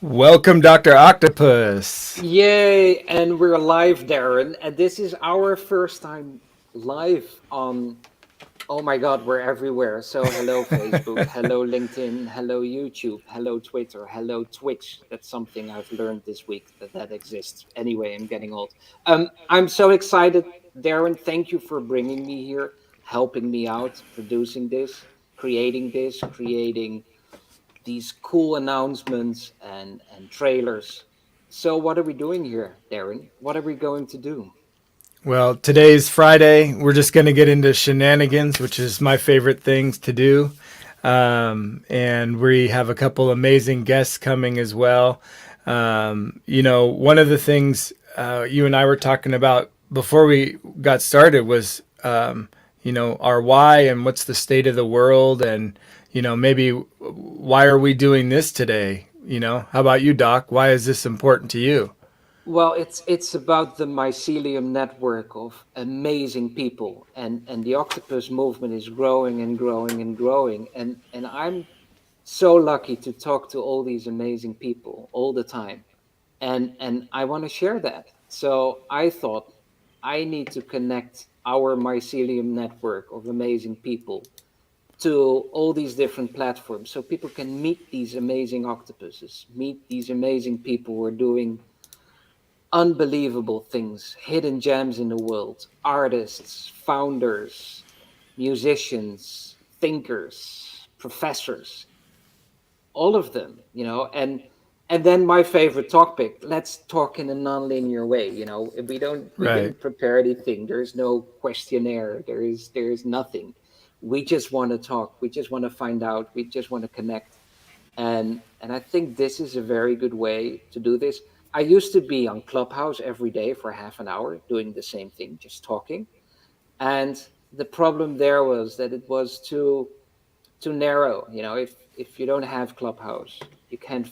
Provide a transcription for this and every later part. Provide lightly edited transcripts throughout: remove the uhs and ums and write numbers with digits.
Welcome, Dr. Octopus. Yay! And we're live, Darren. And this is our first time live on. Oh my God, we're everywhere. So, hello, Facebook. Hello, LinkedIn. Hello, YouTube. Hello, Twitter. Hello, Twitch. That's something I've learned this week that exists. Anyway, I'm getting old. I'm so excited, Darren. Thank you for bringing me here, helping me out, producing this, creating these cool announcements and trailers. So what are we doing here, Darren? What are we going to do? Well, today's Friday. We're just going to get into shenanigans, which is my favorite things to do. And we have a couple amazing guests coming as well. One of the things you and I were talking about before we got started was, our why and what's the state of the world. And, maybe why are we doing this today? How about you, Doc? Why is this important to you? Well, it's about the mycelium network of amazing people, and the Octopus Movement is growing and growing and growing, and I'm so lucky to talk to all these amazing people all the time, and I want to share that. So I thought I need to connect our mycelium network of amazing people to all these different platforms so people can meet these amazing octopuses, meet these amazing people who are doing unbelievable things, hidden gems in the world, artists, founders, musicians, thinkers, professors, all of them, and then my favorite topic, let's talk in a nonlinear way. We Right. didn't prepare anything. There's no questionnaire. There is nothing. We just want to talk. We just want to find out. We just want to connect. And I think this is a very good way to do this. I used to be on Clubhouse every day for half an hour doing the same thing, just talking. And the problem there was that it was too narrow. If you don't have Clubhouse, you can't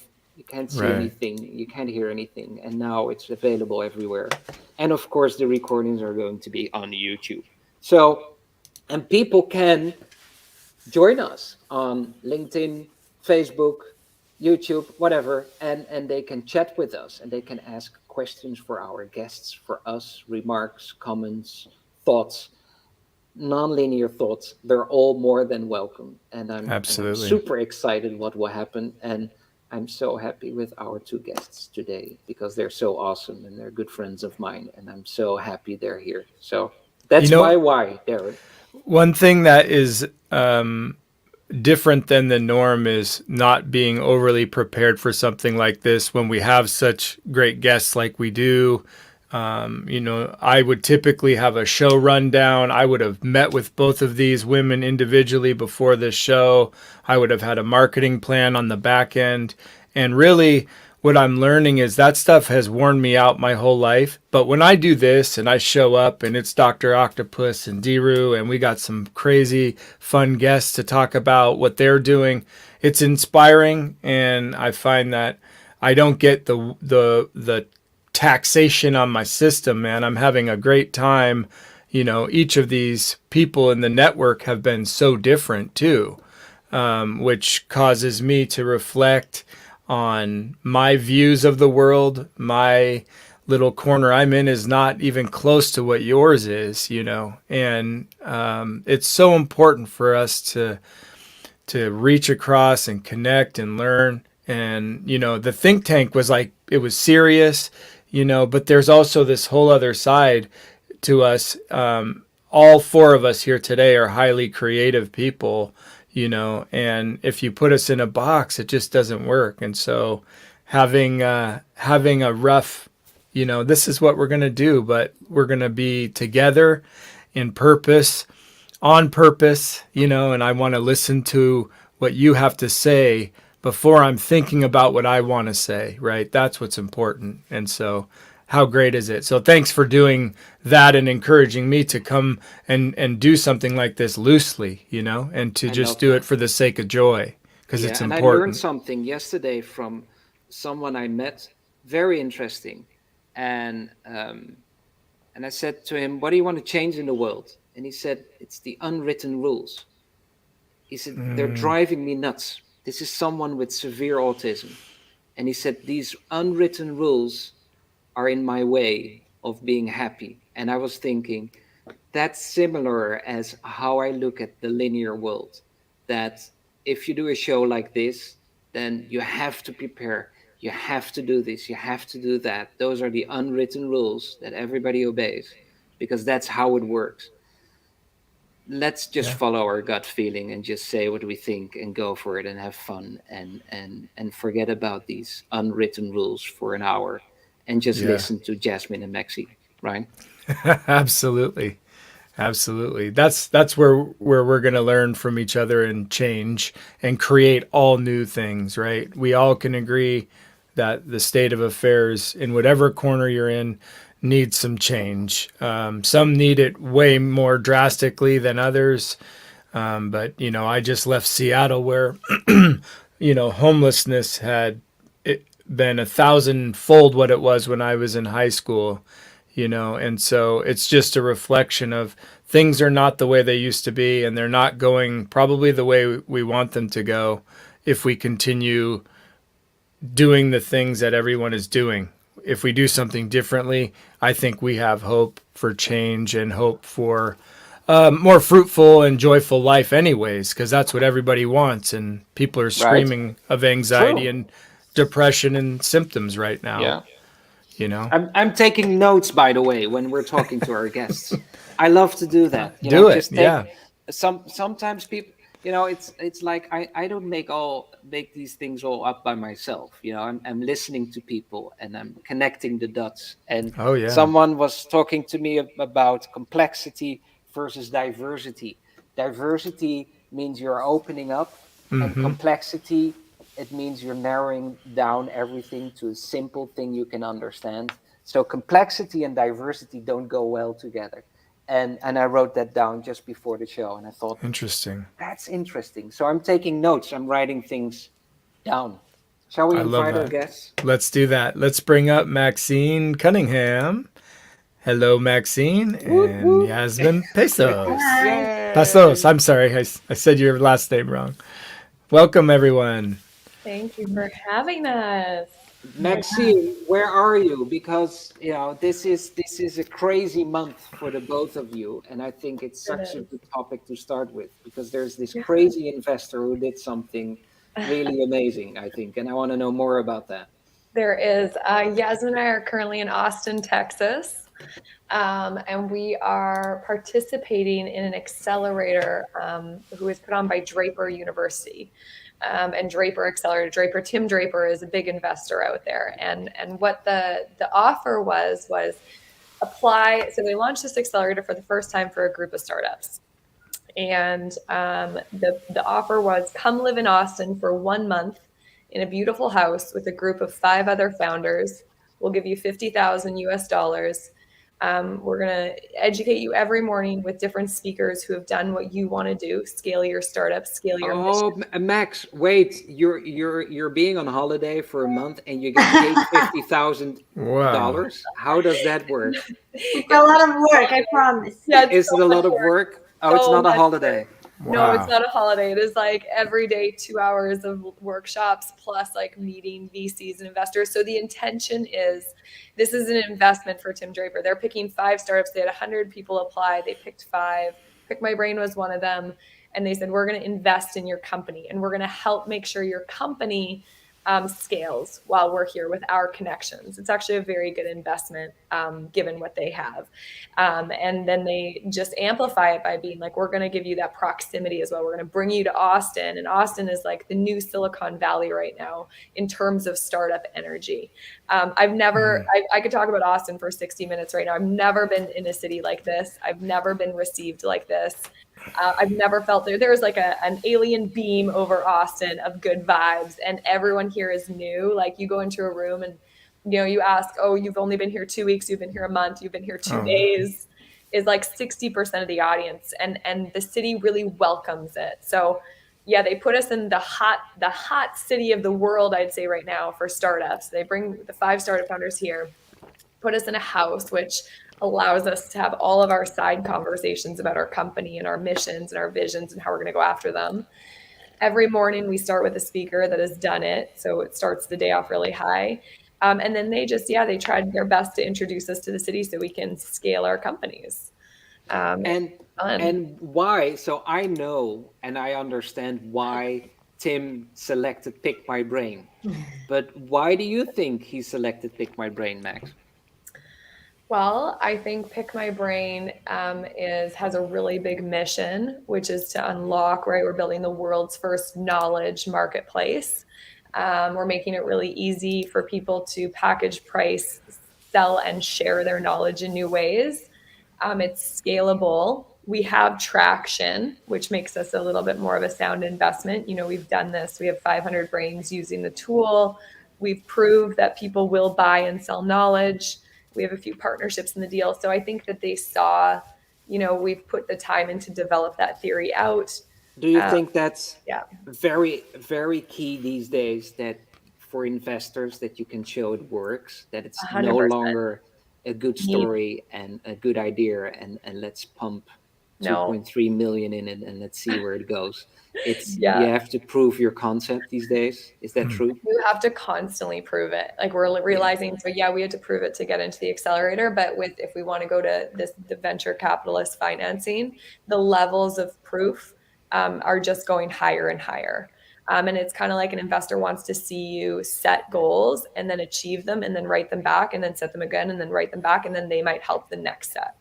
see Right. anything, you can't hear anything. And now it's available everywhere. And of course, the recordings are going to be on YouTube. So, and people can join us on LinkedIn, Facebook, YouTube, whatever, and they can chat with us and they can ask questions for our guests, for us, remarks, comments, thoughts, nonlinear thoughts. They're all more than welcome, and I'm Absolutely. super excited what will happen, and I'm so happy with our two guests today because they're so awesome and they're good friends of mine, and I'm so happy they're here. So You that's my know, why, Darren. one thing that is different than the norm is not being overly prepared for something like this when we have such great guests like we do. I would typically have a show rundown. I would have met with both of these women individually before this show. I would have had a marketing plan on the back end. And really, what I'm learning is that stuff has worn me out my whole life. But when I do this and I show up and it's Dr. Octopus and Diru and we got some crazy fun guests to talk about what they're doing, it's inspiring. And I find that I don't get the taxation on my system, man. I'm having a great time. Each of these people in the network have been so different too, which causes me to reflect on my views of the world. My little corner I'm in is not even close to what yours is. And it's so important for us to reach across and connect and learn. And the think tank was like, it was serious, but there's also this whole other side to us. All four of us here today are highly creative people, and if you put us in a box, it just doesn't work. And so having a rough, this is what we're going to do, but we're going to be together in purpose, on purpose, and I want to listen to what you have to say before I'm thinking about what I want to say, right? That's what's important. And so, how great is it? So, thanks for doing that and encouraging me to come and do something like this loosely, and to I just love do it that. for the sake of joy because Yeah, it's and I learned important. something yesterday from someone I met, very interesting. And I said to him, "What do you want to change in the world?" And he said, "It's the unwritten rules." He said, "They're driving me nuts. This is someone with severe autism, And he said, these unwritten rules are in my way of being happy. And I was thinking, that's similar as how I look at the linear world. That if you do a show like this, then you have to prepare, you have to do this, you have to do that. Those are the unwritten rules that everybody obeys because that's how it works. Let's just Yeah. follow our gut feeling and just say what we think and go for it and have fun and forget about these unwritten rules for an hour and just Yeah. listen to Jasmine and Maxine, right? Absolutely. Absolutely. That's where we're going to learn from each other and change and create all new things, right? We all can agree that the state of affairs in whatever corner you're in needs some change. Some need it way more drastically than others. But I just left Seattle where homelessness had been 1,000-fold what it was when I was in high school, and so it's just a reflection of things are not the way they used to be, and they're not going probably the way we want them to go if we continue doing the things that everyone is doing. If we do something differently, I think we have hope for change and hope for more fruitful and joyful life anyways, because that's what everybody wants, and people are Right? screaming of anxiety True. and depression and symptoms right now. Yeah. you know I'm taking notes, by the way, when we're talking to our guests. I love to do that. do it. Just take Yeah. sometimes people. It's like I don't make these things all up by myself. I'm listening to people and I'm connecting the dots. And Oh yeah. someone was talking to me about complexity versus diversity. Diversity means you're opening up, and Mm-hmm. complexity, it means you're narrowing down everything to a simple thing you can understand. So complexity and diversity don't go well together. And I wrote that down just before the show, and I thought Interesting. that's interesting. So I'm taking notes. I'm writing things down. Shall we I love invite our that. guests? Let's do that. Let's bring up Maxine Cunningham. Hello, Maxine Woot and woot! Yasmin Passos. Hi, Passos. Yay! I'm sorry. I said your last name wrong. Welcome, everyone. thank you for having us. Yeah, Maxine, where are you? Because this is a crazy month for the both of you, and I think it's it such a is. good topic to start with because there's this Yeah. crazy investor who did something really amazing, I think, and I want to know more about that. There is. Yasmin and I are currently in Austin, Texas, and we are participating in an accelerator who is put on by Draper University. And Draper Accelerator, Tim Draper is a big investor out there. And what the offer was apply. So they launched this accelerator for the first time for a group of startups. And the offer was come live in Austin for 1 month in a beautiful house with a group of 5 other founders. We'll give you 50,000 US dollars. We're going to educate you every morning with different speakers who have done what you want to do, scale your startup, scale your mission. Oh, Max, wait, you're being on holiday for a month and you get paid Wow. $50,000? How does that work? It's A lot of work, I promise. Yeah, it's Is so it a much lot of work. work? Oh, it's So not a much work. holiday. No, it's Wow. not a holiday. It is like every day, 2 hours of workshops plus like meeting VCs and investors. So the intention is this is an investment for Tim Draper. They're picking 5 startups. They had 100 people apply. They picked 5. PickMyBrain was one of them. And they said, we're going to invest in your company and we're going to help make sure your company scales while we're here with our connections. It's actually a very good investment given what they have. And then they just amplify it by being like, we're going to give you that proximity as well. We're going to bring you to Austin. And Austin is like the new Silicon Valley right now in terms of startup energy. I've never, I could talk about Austin for 60 minutes right now. I've never been in a city like this. I've never been received like this. I've never felt there's like an alien beam over Austin of good vibes, and everyone here is new. Like you go into a room and you ask, oh, you've only been here 2 weeks, you've been here a month, you've been here two Oh, days, is like 60% of the audience, and the city really welcomes it. So yeah, they put us in the hot city of the world, I'd say right now for startups. They bring the 5 startup founders here, put us in a house, which allows us to have all of our side conversations about our company and our missions and our visions and how we're going to go after them. every morning we start with a speaker that has done it. So it starts the day off really high. And then they tried their best to introduce us to the city so we can scale our companies. And Fun. and why? So I know and I understand why Tim selected Pick My Brain. But why do you think he selected Pick My Brain, Max? Well, I think PickMyBrain has a really big mission, which is to unlock, right? We're building the world's first knowledge marketplace. We're making it really easy for people to package, price, sell, and share their knowledge in new ways. It's scalable. We have traction, which makes us a little bit more of a sound investment. We've done this. We have 500 brains using the tool. We've proved that people will buy and sell knowledge. We have a few partnerships in the deal. So I think that they saw, we've put the time in to develop that theory out. Do you think that's Yeah. very, very key these days, that for investors that you can show it works, that it's no 100%. longer a good story and a good idea and let's pump No. 2.3 million in it and let's see where it goes. It's Yeah. You have to prove your concept these days. Is that true? You have to constantly prove it. Like we're realizing, so yeah, we had to prove it to get into the accelerator, but if we want to go to the venture capitalist financing, the levels of proof are just going higher and higher. And it's kind of like an investor wants to see you set goals and then achieve them and then write them back and then set them again and then write them back and then they might help the next set.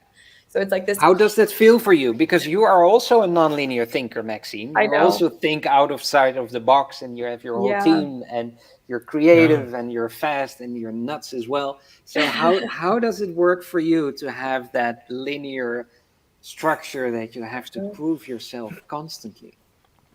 So it's like this. How does that feel for you? Because you are also a nonlinear thinker, Maxine. You also think out of sight of the box, and you have your whole team, and you're creative, and you're fast, and you're nuts as well. So how does it work for you to have that linear structure that you have to prove yourself constantly?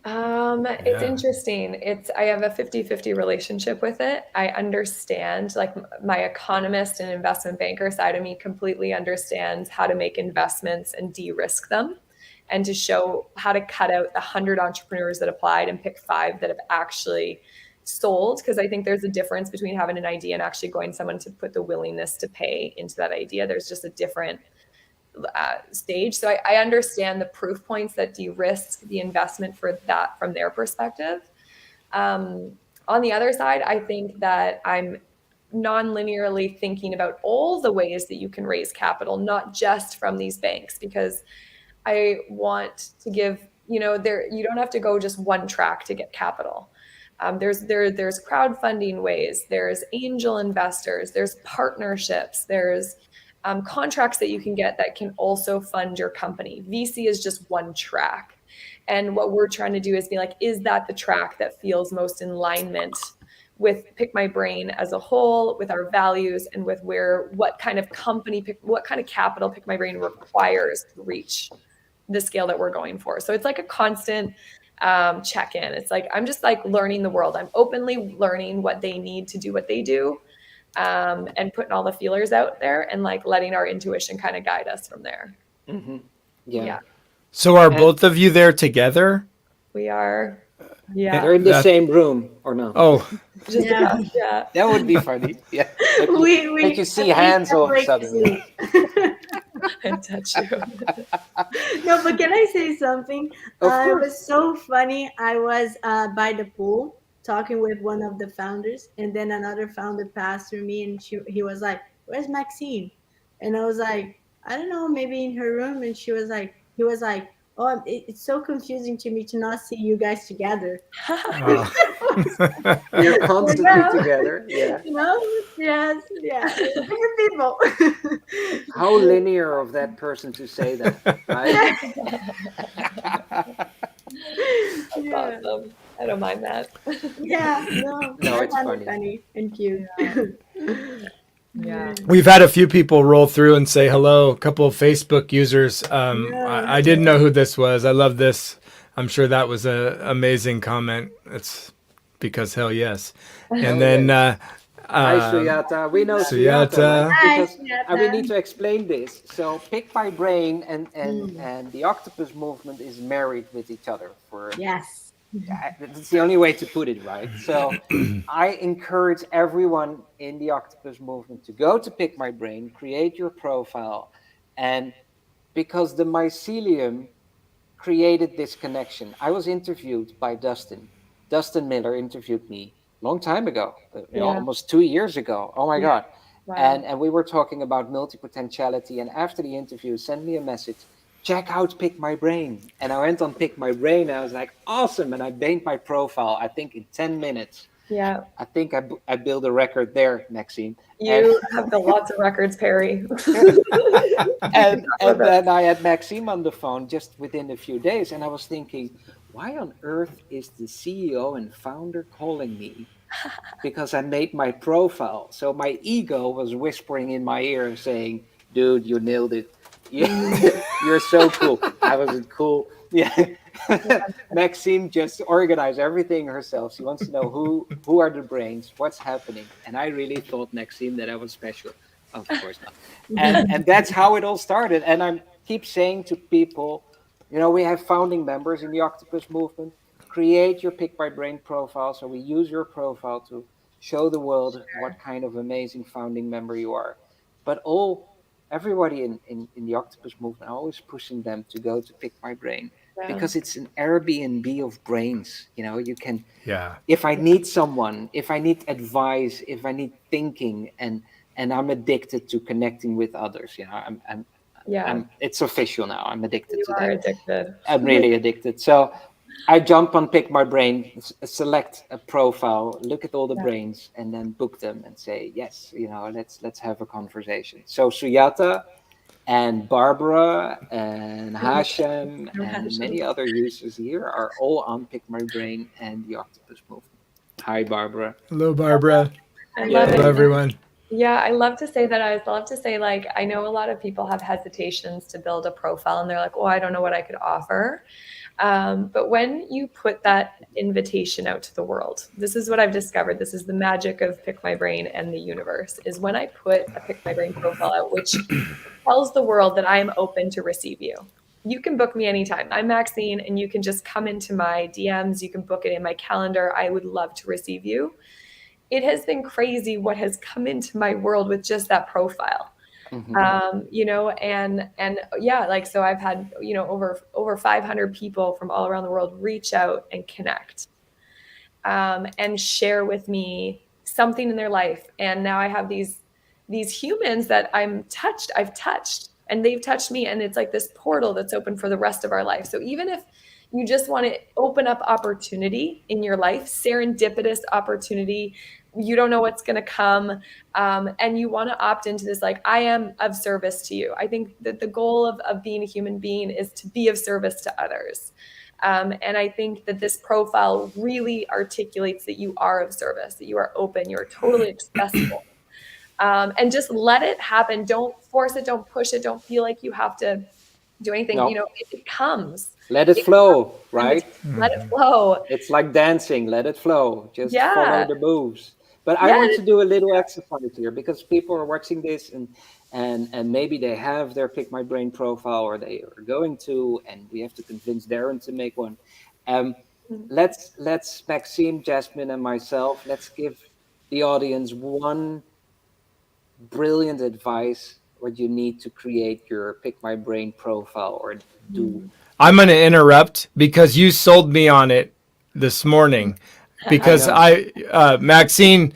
It's interesting. I have a 50-50 relationship with it. I understand, like my economist and investment banker side of me completely understands how to make investments and de-risk them and to show how to cut out the 100 entrepreneurs that applied and pick 5 that have actually sold. Because I think there's a difference between having an idea and actually going someone to put the willingness to pay into that idea. There's just a different stage. So I understand the proof points that de-risk the investment for that from their perspective. On the other side, I think that I'm non-linearly thinking about all the ways that you can raise capital, not just from these banks, because I want to give, you don't have to go just one track to get capital. There's crowdfunding ways, there's angel investors, there's partnerships, there's contracts that you can get that can also fund your company. VC is just one track. And what we're trying to do is be like, is that the track that feels most in alignment with PickMyBrain as a whole, with our values, and with what kind of capital PickMyBrain requires to reach the scale that we're going for. So it's like a constant check-in. It's like, I'm just like learning the world. I'm openly learning what they need to do what they do. And putting all the feelers out there and like letting our intuition kind of guide us from there. Mm-hmm. Yeah. So are both of you there together? We are. Yeah. They're in the same room or no? Oh. Just yeah. That would be funny. Yeah. Like you see hands all of a sudden. And touch you. No, but can I say something? It was so funny. I was by the pool talking with one of the founders, and then another founder passed through me, and he was like, "Where's Maxine?" And I was like, "I don't know, maybe in her room." And he was like, "Oh, it's so confusing to me to not see you guys together." You're constantly together. Yeah. Yes. Different people. How linear of that person to say that, right? That's awesome. I don't mind that. Yeah, no, it's funny and cute. Yeah. We've had a few people roll through and say hello, a couple of Facebook users. I didn't know who this was. I love this. I'm sure that was an amazing comment. It's because hell yes. And then hi Suyata. We know Suyata. Hi, Because we need to explain this. So PickMyBrain and the Octopus Movement is married with each other for Yes. That's the only way to put it, right? So I encourage everyone in the Octopus Movement to go to PickMyBrain, create your profile, and because the mycelium created this connection. I was interviewed by Dustin. Dustin Miller interviewed me a long time ago, almost 2 years ago. Oh my God. Wow. And we were talking about multipotentiality. And after the interview, sent me a message, check out PickMyBrain. And I went on PickMyBrain and I was like, awesome. And I made my profile, I think in 10 minutes. Yeah. I think I built a record there, Maxine. You have built lots of records, Perry. and then I had Maxime on the phone just within a few days. And I was thinking, why on earth is the CEO and founder calling me? Because I made my profile. So my ego was whispering in my ear saying, dude, you nailed it. You're so cool. I wasn't cool. Yeah. Maxine just organized everything herself. She wants to know who are the brains, what's happening. And I really thought, Maxine, that I was special. Of course not. And that's how it all started. And I keep saying to people, we have founding members in the Octopus Movement. Create your PickMyBrain profile. So we use your profile to show the world what kind of amazing founding member you are. But everybody in the Octopus Movement, I'm always pushing them to go to PickMyBrain because it's an Airbnb of brains. You can, if I need someone, if I need advice, if I need thinking, and I'm addicted to connecting with others. It's official now. I'm addicted to that. You are addicted. I'm really addicted. So I jump on PickMyBrain, select a profile, look at all the brains, and then book them and say, yes, let's have a conversation. So Suyata and Barbara and Hashem and many other users here are all on PickMyBrain and the Octopus Movement. Hi, Barbara. Hello, Barbara. Hello, everyone. Yeah, I love to say that. I love to say, I know a lot of people have hesitations to build a profile and they're like, I don't know what I could offer. But when you put that invitation out to the world, this is what I've discovered. This is the magic of PickMyBrain and the universe, is when I put a PickMyBrain profile out, which tells the world that I am open to receive you. You can book me anytime. I'm Maxine, and you can just come into my DMs. You can book it in my calendar. I would love to receive you. It has been crazy what has come into my world with just that profile. Mm-hmm. So I've had, over 500 people from all around the world reach out and connect, and share with me something in their life. And now I have these humans that I've touched, and they've touched me. And it's like this portal that's open for the rest of our life. So even if you just want to open up opportunity in your life, serendipitous opportunity, you don't know what's going to come, and you want to opt into this, I am of service to you. I think that the goal of being a human being is to be of service to others. And I think that this profile really articulates that you are of service, that you are open, you're totally accessible. And just let it happen. Don't force it. Don't push it. Don't feel like you have to do anything. No. It comes. Let it flow, right? Let it flow. It's like dancing. Let it flow. Just follow the moves. But I want to do a little exercise here, because people are watching this and maybe they have their PickMyBrain profile, or they are going to, and we have to convince Darren to make one. Let's Maxime, Jasmine, and myself, let's give the audience one brilliant advice what you need to create your PickMyBrain profile or do. I'm going to interrupt because you sold me on it this morning. Because Maxine,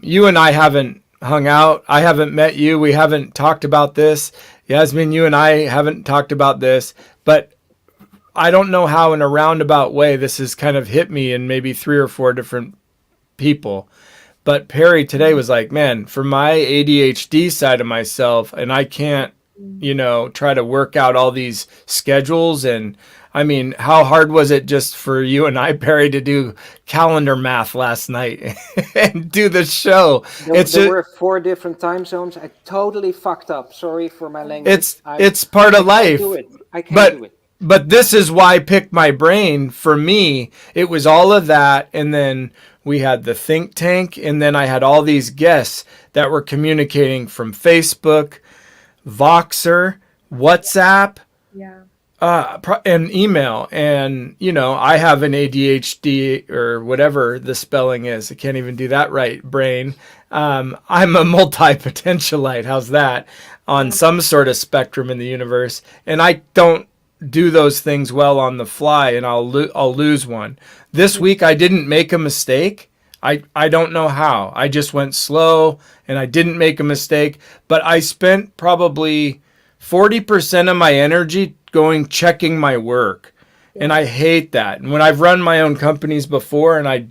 you and I haven't hung out. I haven't met you. We haven't talked about this. Yasmin, you and I haven't talked about this. But I don't know how in a roundabout way this has kind of hit me in maybe 3 or 4 different people. But Perry today was like, man, for my ADHD side of myself, and I can't, try to work out all these schedules. And I mean, how hard was it just for you and I, Perry, to do calendar math last night and do the show? There were 4 different time zones. I totally fucked up. Sorry for my language. It's part of life. I can't do it. But this is why PickMyBrain, for me, it was all of that. And then we had the think tank. And then I had all these guests that were communicating from Facebook, Voxer, WhatsApp, and email. And, I have an ADHD or whatever the spelling is. I can't even do that right, brain. I'm a multi-potentialite. How's that? On some sort of spectrum in the universe. And I don't do those things well on the fly, and I'll lose one. This week I didn't make a mistake. I don't know how. I just went slow and I didn't make a mistake, but I spent probably 40% of my energy going checking my work. And I hate that. And when I've run my own companies before and I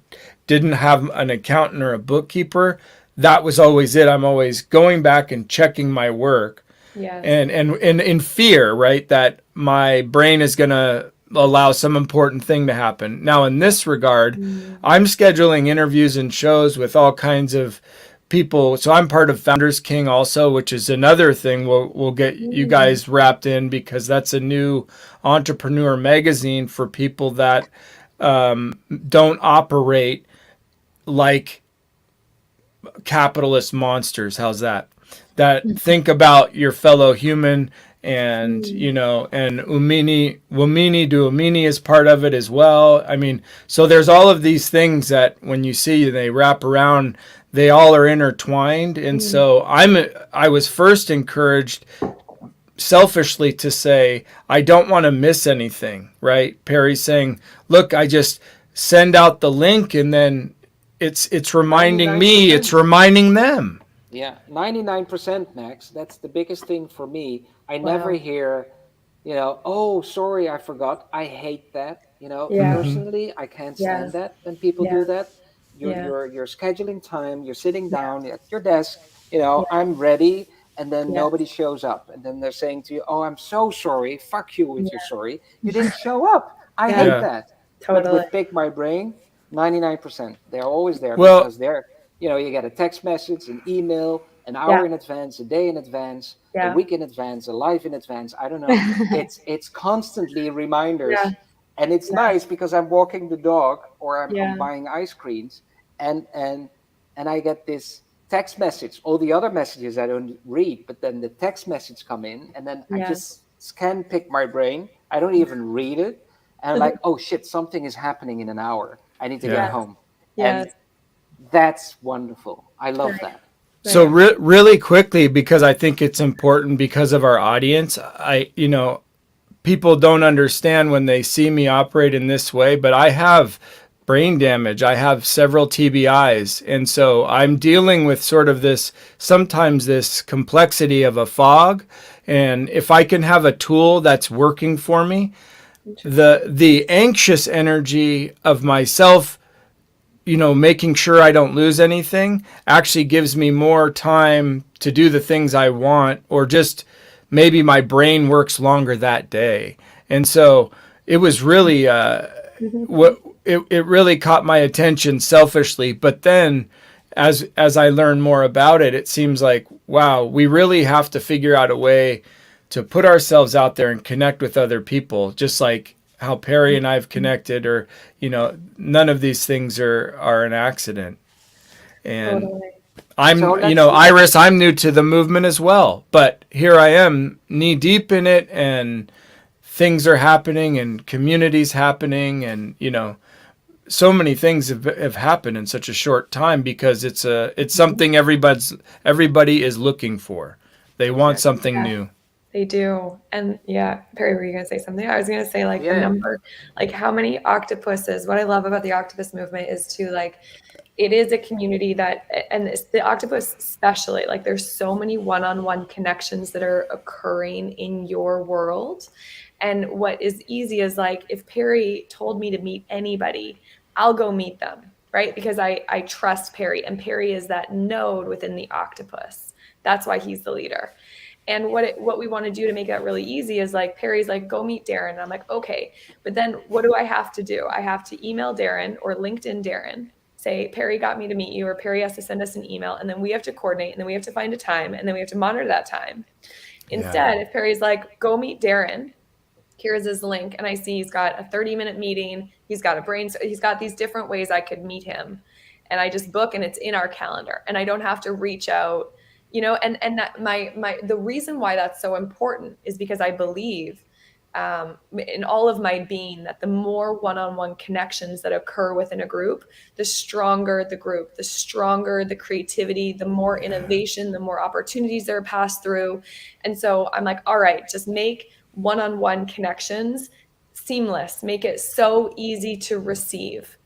didn't have an accountant or a bookkeeper, that was always it. I'm always going back and checking my work. Yes. And in fear, right, that my brain is going to allow some important thing to happen. Now, in this regard, I'm scheduling interviews and shows with all kinds of people. So I'm part of Founders King also, which is another thing we'll get you guys wrapped in, because that's a new entrepreneur magazine for people that don't operate like capitalist monsters. How's that? That think about your fellow human, and and Wamini Duamini is part of it as well. I mean, so there's all of these things that when you see they wrap around, they all are intertwined. And so I was first encouraged selfishly to say, I don't want to miss anything, right? Perry's saying, look, I just send out the link, and then it's reminding me, it's reminding them. Yeah, 99%, Max. That's the biggest thing for me. I never hear, oh, sorry, I forgot. I hate that. Personally, I can't stand that when people do that. You're scheduling time, you're sitting down at your desk, I'm ready, and then nobody shows up. And then they're saying to you, oh, I'm so sorry. Fuck you with your sorry. You didn't show up. I hate that. Totally. But with Pick My Brain, 99%. They're always there because they're, you get a text message, an email, an hour in advance, a day in advance, a week in advance, a life in advance. I don't know. It's constantly reminders. And it's nice because I'm walking the dog, or I'm buying ice creams, and I get this text message. All the other messages I don't read, but then the text message come in, and then I just scan Pick My Brain. I don't even read it. And I'm like, oh shit, something is happening in an hour. I need to get home. And that's wonderful. I love that. So really quickly, because I think it's important because of our audience, people don't understand when they see me operate in this way, but I have brain damage. I have several TBIs. And so I'm dealing with sort of sometimes this complexity of a fog. And if I can have a tool that's working for me, the anxious energy of myself, making sure I don't lose anything, actually gives me more time to do the things I want, or just maybe my brain works longer that day. And so it was really it really caught my attention selfishly. But then as I learn more about it, it seems like, wow, we really have to figure out a way to put ourselves out there and connect with other people, just like how Perry and I have connected, or, none of these things are an accident. And I'm, Iris, I'm new to the movement as well, but here I am knee deep in it, and things are happening, and communities happening, and, so many things have happened in such a short time, because it's something everybody is looking for. They want something new. They do. And Perry, were you going to say something? I was going to say the number, how many octopuses. What I love about the Octopus Movement is it is a community that, and the octopus especially, there's so many one-on-one connections that are occurring in your world. And what is easy is if Perry told me to meet anybody, I'll go meet them, right? Because I trust Perry, and Perry is that node within the octopus. That's why he's the leader. And what we want to do to make that really easy is Perry's go meet Darren. And I'm like, okay, but then what do I have to do? I have to email Darren or LinkedIn Darren, say, Perry got me to meet you, or Perry has to send us an email, and then we have to coordinate, and then we have to find a time, and then we have to monitor that time. Instead, if Perry's go meet Darren, here's his link, and I see he's got a 30-minute meeting, he's got he's got these different ways I could meet him, and I just book, and it's in our calendar, and I don't have to reach out. And that the reason why that's so important is because I believe in all of my being that the more one-on-one connections that occur within a group, the stronger the group, the stronger the creativity, the more innovation, the more opportunities that are passed through. And so I'm all right, just make one-on-one connections seamless, make it so easy to receive,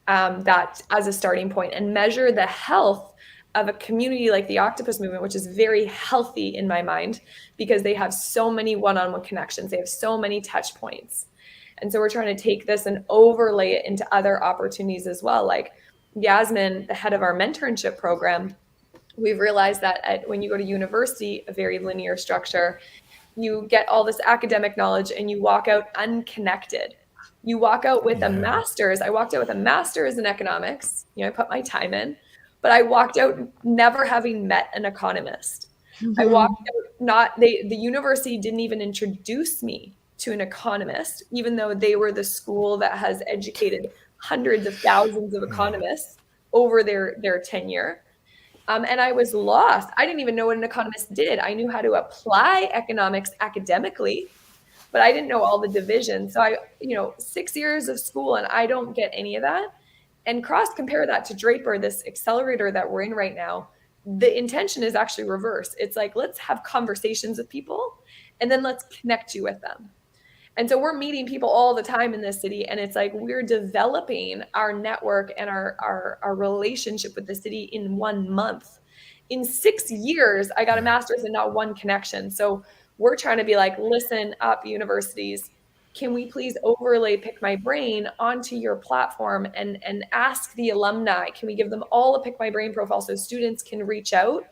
that as a starting point, and measure the health of a community like the Octopus Movement, which is very healthy in my mind because they have so many one-on-one connections. They have so many touch points. And so we're trying to take this and overlay it into other opportunities as well. Like Yasmin, the head of our mentorship program, we've realized that when you go to university, a very linear structure, you get all this academic knowledge and you walk out unconnected. You walk out with a master's. I walked out with a master's in economics. I put my time in, but I walked out never having met an economist. I walked out the university didn't even introduce me to an economist, even though they were the school that has educated hundreds of thousands of economists over their tenure. And I was lost. I didn't even know what an economist did. I knew how to apply economics academically, but I didn't know all the divisions. So 6 years of school and I don't get any of that. And compare that to Draper, this accelerator that we're in right now. The intention is actually reverse. It's like, let's have conversations with people and then let's connect you with them. And so we're meeting people all the time in this city. And it's like, we're developing our network and our relationship with the city in 1 month. In 6 years, I got a master's and not one connection. So we're trying to be like, listen up, universities, can we please overlay PickMyBrain onto your platform and ask the alumni, can we give them all a PickMyBrain profile so students can reach out?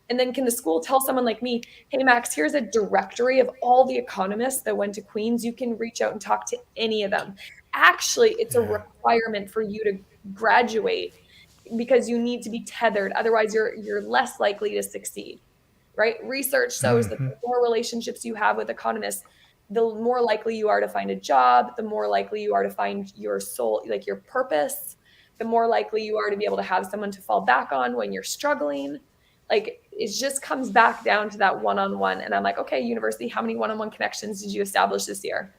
And then can the school tell someone like me, hey, Max, here's a directory of all the economists that went to Queens. You can reach out and talk to any of them. Actually, it's a requirement for you to graduate because you need to be tethered. Otherwise, you're less likely to succeed, right? Research shows that the more relationships you have with economists, the more likely you are to find a job, the more likely you are to find your soul, like your purpose, the more likely you are to be able to have someone to fall back on when you're struggling. Like, it just comes back down to that one-on-one. And I'm like, okay, university, how many one-on-one connections did you establish this year?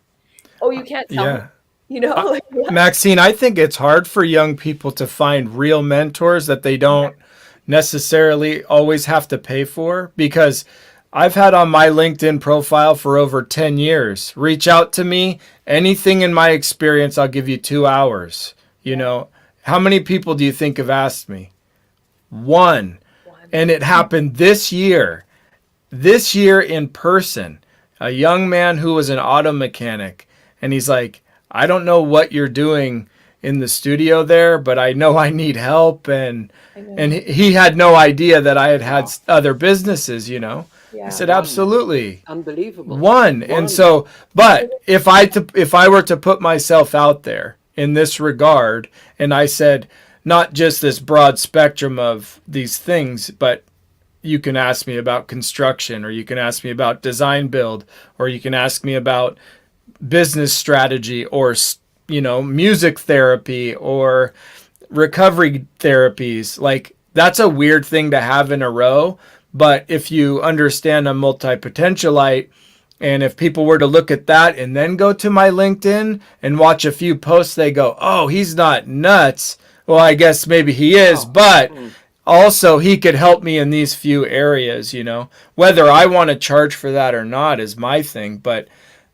Oh, you can't tell me. Maxine, I think it's hard for young people to find real mentors that they don't necessarily always have to pay for, because I've had on my LinkedIn profile for over 10 years, reach out to me, anything in my experience, I'll give you 2 hours. How many people do you think have asked me? One. And it happened this year in person, a young man who was an auto mechanic. And he's like, I don't know what you're doing in the studio there, but I know I need help. And he had no idea that I had other businesses, I said, absolutely. Unbelievable. One. And so, but if I were to put myself out there in this regard, and I said, not just this broad spectrum of these things, but you can ask me about construction, or you can ask me about design build, or you can ask me about business strategy, or, music therapy, or recovery therapies. Like, that's a weird thing to have in a row. But if you understand a multi-potentialite, and if people were to look at that and then go to my LinkedIn and watch a few posts, they go, oh, he's not nuts. Well, I guess maybe he is, but also he could help me in these few areas, Whether I want to charge for that or not is my thing. But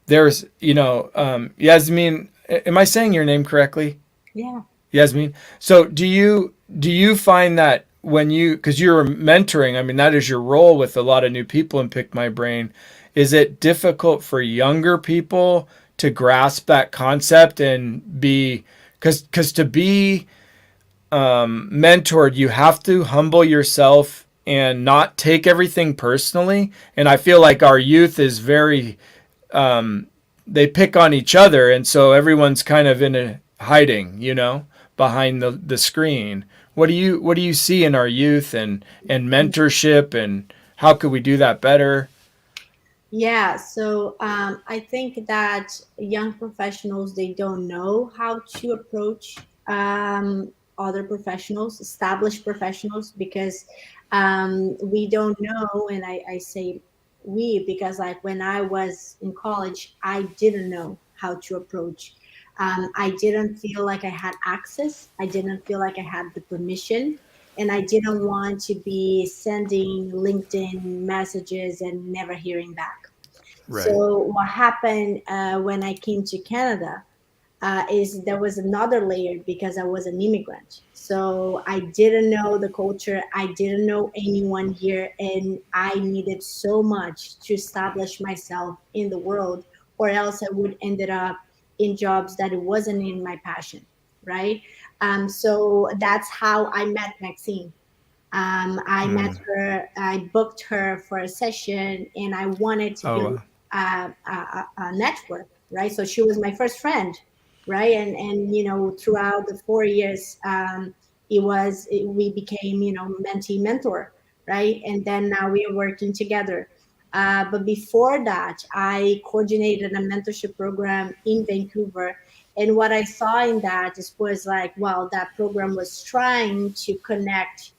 there's, Yasmin, am I saying your name correctly? Yeah. Yasmin. So do you find that because you're mentoring, I mean, that is your role with a lot of new people in PickMyBrain, is it difficult for younger people to grasp that concept and because to be mentored, you have to humble yourself and not take everything personally. And I feel like our youth is very, they pick on each other. And so everyone's kind of in a hiding, behind the screen. What do you see in our youth and mentorship, and how could we do that better? Yeah, so I think that young professionals, they don't know how to approach other professionals, established professionals, because we don't know. And I say we because, like, when I was in college, I didn't know how to approach. I didn't feel like I had access. I didn't feel like I had the permission. And I didn't want to be sending LinkedIn messages and never hearing back. Right. So what happened when I came to Canada is there was another layer because I was an immigrant. So I didn't know the culture. I didn't know anyone here, and I needed so much to establish myself in the world, or else I would ended up in jobs that it wasn't in my passion, right? So that's how I met Maxine. I met Mm. her, I booked her for a session, and I wanted to Oh, build wow. a network, right? So she was my first friend, right? And throughout the 4 years, we became mentee mentor, right? And then now we are working together. But before that, I coordinated a mentorship program in Vancouver. And what I saw in that was like, wow, that program was trying to connect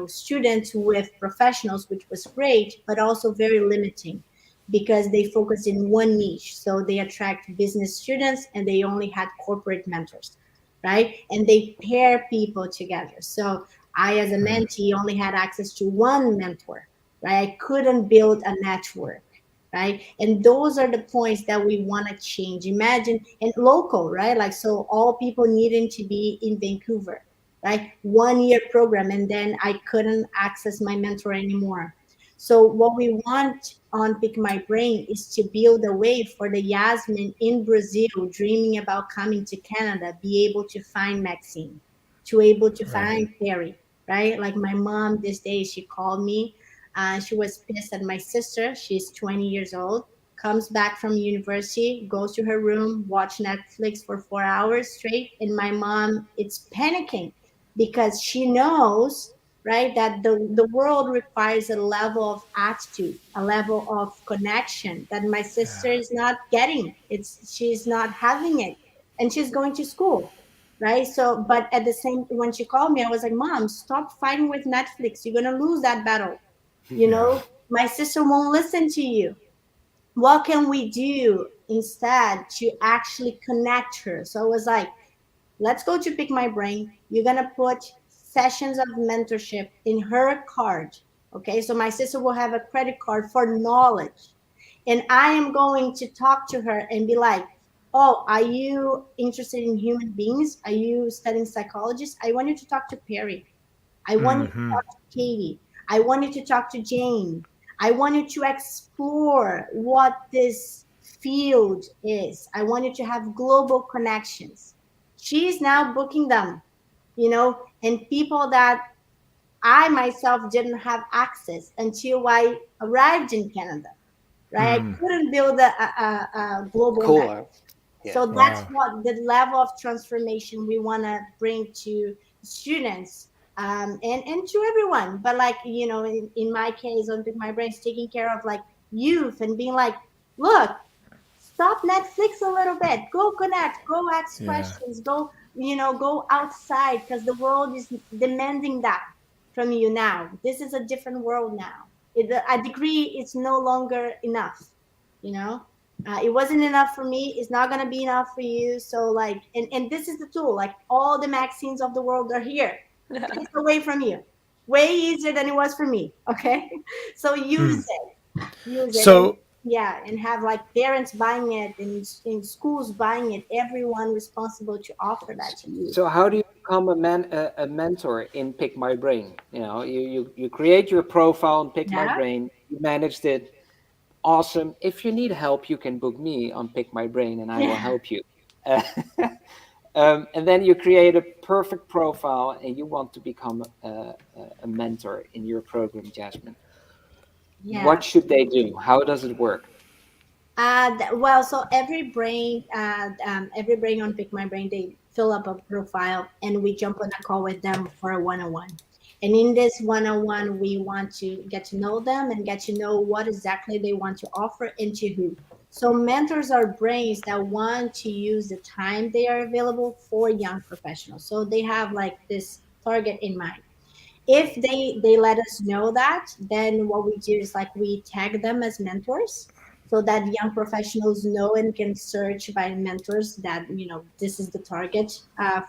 students with professionals, which was great, but also very limiting because they focused in one niche. So they attract business students and they only had corporate mentors, right? And they pair people together. So I, as a mentee, only had access to one mentor, right? I couldn't build a network. Right. And those are the points that we want to change. Imagine, and local, right? Like, so all people needing to be in Vancouver, right? 1 year program, and then I couldn't access my mentor anymore. So what we want on Pick My Brain is to build a way for the Yasmin in Brazil dreaming about coming to Canada, be able to find Maxine, to able to Right. find Perry, right? Like my mom this day, she called me. She was pissed at my sister. She's 20 years old, comes back from university, goes to her room, watch Netflix for 4 hours straight, and my mom it's panicking because she knows, right, that the world requires a level of attitude, a level of connection that my sister is not getting. She's not having it, and she's going to school, right? So but at the same, when she called me, I was like, Mom, stop fighting with Netflix, you're going to lose that battle. Yeah. My sister won't listen to you. What can we do instead to actually connect her? So I was like, let's go to Pick My Brain. You're gonna put sessions of mentorship in her card. Okay, so my sister will have a credit card for knowledge. And I am going to talk to her and be like, oh, are you interested in human beings? Are you studying psychologist? I want you to talk to Perry. I want you to Hmm. talk to Katie. I want you to talk to Jane. I want you to explore what this field is. I want you to have global connections. She's now booking them, and people that I myself didn't have access until I arrived in Canada, right? I Mm. couldn't build a global network. Cool. Yeah. So that's Wow. what the level of transformation we want to bring to students, and to everyone. But like, in my case, on Pick My Brain's taking care of like youth and being like, look, stop Netflix a little bit, go connect, go ask Yeah. questions, go outside because the world is demanding that from you now. This is a different world now. A degree is no longer enough, you know it wasn't enough for me, it's not going to be enough for you. So like, and this is the tool, like all the Maxines of the world are here, takes away from you, way easier than it was for me. Okay. So Mm. use it, and So, yeah, and have like parents buying it and in schools buying it, everyone responsible to offer that to you. So how do you become a mentor in Pick My Brain? You create your profile on Pick My Yeah. Brain. You managed it. Awesome. If you need help, you can book me on Pick My Brain, and I will Yeah. help you. Uh, and then you create a perfect profile, and you want to become a mentor in your program, Jasmine. Yeah. What should they do? How does it work? Well, so every brain on Pick My Brain, they fill up a profile, and we jump on a call with them for a one-on-one. And in this one-on-one, we want to get to know them and get to know what exactly they want to offer and to who. So mentors are brains that want to use the time they are available for young professionals. So they have like this target in mind. If they let us know that, then what we do is like we tag them as mentors so that young professionals know and can search by mentors that this is the target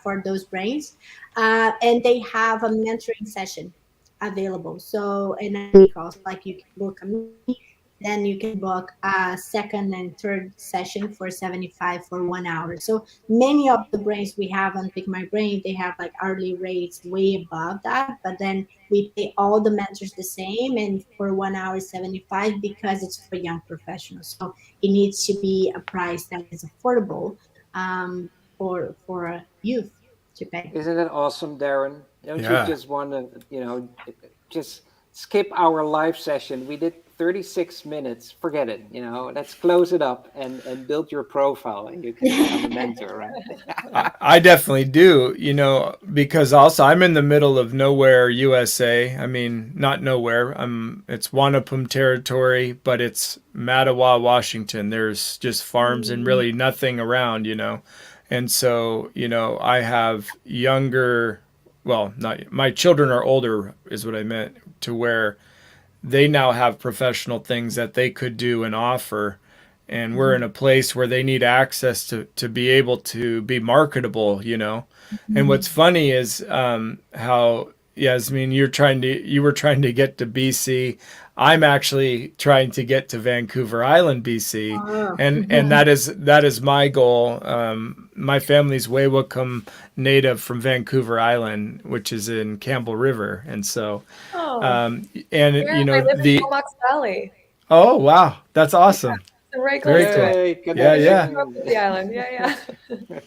for those brains, and they have a mentoring session available. So in a week also, like you can book a meeting, then you can book a second and third session for 75 for 1 hour. So many of the brains we have on Pick My Brain, they have like hourly rates way above that, but then we pay all the mentors the same, and for 1 hour 75 because it's for young professionals. So it needs to be a price that is affordable, for youth to pay. Isn't it awesome, Darren? Don't you Yeah. just want to, just skip our live session? We did 36 minutes. Forget it. Let's close it up and build your profile, and you can become a mentor, right? I definitely do, because also I'm in the middle of nowhere, USA. I mean, not nowhere. It's Wanapum territory, but it's Mattawa, Washington. There's just farms and Mm. really nothing around. And so, I have younger, well, not my children are older, is what I meant, to where they now have professional things that they could do and offer, and we're in a place where they need access to be able to be marketable. And what's funny is how, Yasmin, you were trying to get to BC. I'm actually trying to get to Vancouver Island, BC, Oh. and that is my goal. My family's Wewicum native from Vancouver Island, which is in Campbell River, and so Oh, and yeah, I live in the Comox Valley. oh wow, that's awesome. So right Very close to cool. it. Yay, Yeah, Yeah, yeah. grew up with the island. Yeah, yeah.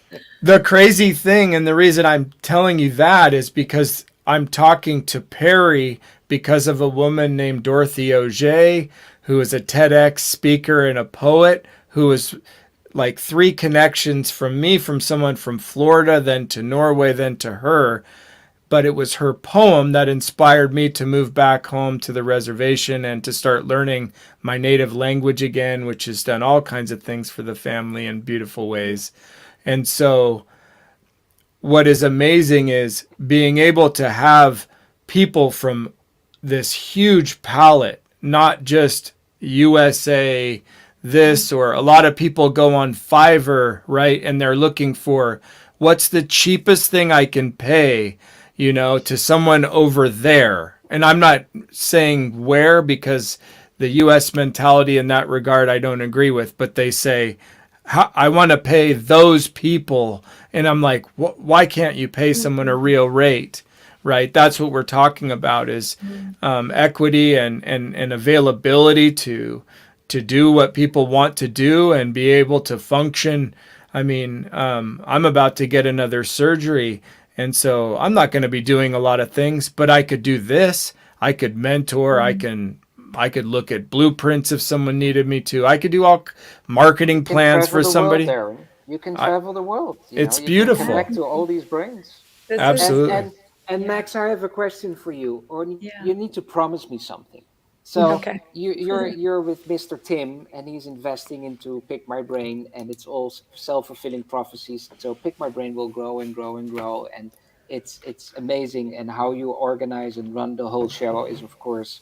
The crazy thing, and the reason I'm telling you that is because I'm talking to Perry because of a woman named Dorothy Auger, who is a TEDx speaker and a poet, who is like three connections from me, from someone from Florida, then to Norway, then to her. But it was her poem that inspired me to move back home to the reservation and to start learning my native language again, which has done all kinds of things for the family in beautiful ways. And so, what is amazing is being able to have people from this huge palette, not just USA, this, or a lot of people go on Fiverr, right? And they're looking for what's the cheapest thing I can pay, to someone over there. And I'm not saying where, because the US mentality in that regard I don't agree with, but they say, I want to pay those people. And I'm like, why can't you pay someone a real rate? Right? That's what we're talking about is equity and availability to do what people want to do and be able to function. I mean, I'm about to get another surgery, and so I'm not going to be doing a lot of things, but I could do this. I could mentor. I could look at blueprints if someone needed me to. I could do all marketing Can plans travel for the world, somebody. Darren. You can I, travel the world. it's You can beautiful. connect to all these brains. This And is, Absolutely. and and yeah, Max, I have a question for you. Or yeah. you need to promise me something. So Okay. you're with Mr. Tim, and he's investing into Pick My Brain, and it's all self-fulfilling prophecies. So Pick My Brain will grow and grow and grow, and it's amazing. And how you organize and run the whole show is, of course,